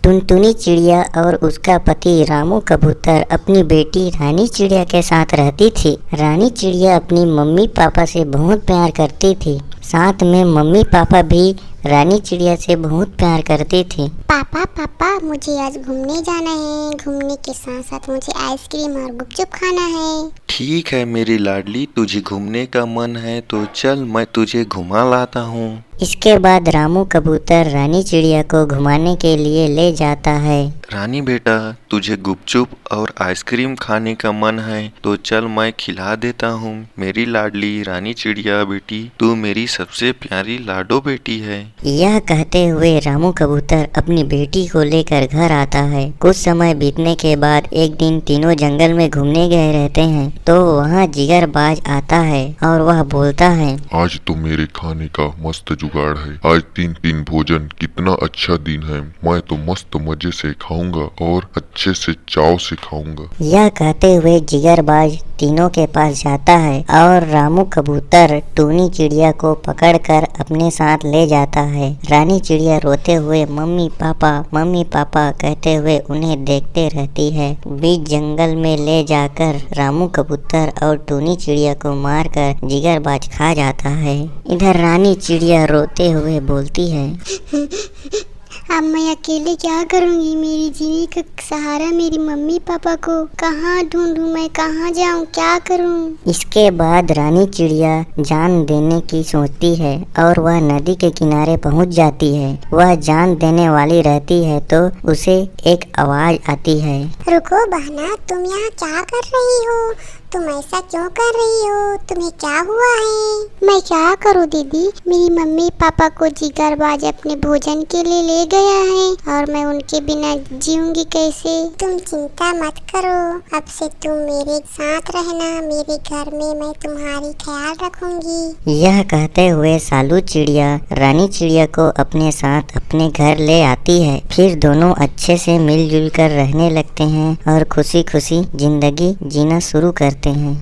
टुनटुनी चिड़िया और उसका पति रामू कबूतर अपनी बेटी रानी चिड़िया के साथ रहती थी। रानी चिड़िया अपनी मम्मी पापा से बहुत प्यार करती थी। साथ में मम्मी पापा भी रानी चिड़िया से बहुत प्यार करते थे। पापा पापा मुझे आज घूमने जाना है। घूमने के साथ साथ मुझे आइसक्रीम और गुपचुप खाना है। ठीक है मेरी लाडली, तुझे घूमने का मन है तो चल मैं तुझे घुमा लाता हूँ। इसके बाद रामू कबूतर रानी चिड़िया को घुमाने के लिए ले जाता है। रानी बेटा, तुझे गुपचुप और आइसक्रीम खाने का मन है तो चल मैं खिला देता हूँ। मेरी लाडली रानी चिड़िया बेटी, तू मेरी सबसे प्यारी लाडो बेटी है। यह कहते हुए रामू कबूतर अपनी बेटी को लेकर घर आता है। कुछ समय बीतने के बाद एक दिन तीनों जंगल में घूमने गए रहते हैं तो वहाँ जिगरबाज आता है और वह बोलता है, आज तो मेरे खाने का मस्त जुगाड़ है। आज तीन भोजन, कितना अच्छा दिन है। मैं तो मस्त मजे से खाऊंगा और अच्छे से चाव से खाऊंगा। यह कहते हुए जिगरबाज तीनों के पास जाता है और रामू कबूतर टूनी चिड़िया को पकड़कर अपने साथ ले जाता है। रानी चिड़िया रोते हुए मम्मी पापा कहते हुए उन्हें देखते रहती है। बीच जंगल में ले जाकर रामू कबूतर और टूनी चिड़िया को मारकर जिगरबाज खा जाता है। इधर रानी चिड़िया रोते हुए बोलती है, अब मैं अकेले क्या करूँगी। मेरी जीने का सहारा मेरी मम्मी पापा को कहाँ ढूंढूं, मैं कहाँ जाऊँ, क्या करूँ। इसके बाद रानी चिड़िया जान देने की सोचती है और वह नदी के किनारे पहुंच जाती है। वह जान देने वाली रहती है तो उसे एक आवाज आती है, रुको बहना, तुम यहाँ क्या कर रही हो। तुम ऐसा क्यों कर रही हो, तुम्हें क्या हुआ है। मैं क्या करूँ दीदी, मेरी मम्मी पापा को जिगरबाज अपने भोजन के लिए ले गया है और मैं उनके बिना जीऊंगी कैसे। तुम चिंता मत करो, अब से तुम मेरे साथ रहना। मेरे घर में मैं तुम्हारी ख्याल रखूंगी। यह कहते हुए सालू चिड़िया रानी चिड़िया को अपने साथ अपने घर ले आती है। फिर दोनों अच्छे से मिलजुल कर रहने लगते हैं और खुशी खुशी जिंदगी जीना शुरू करते हैं।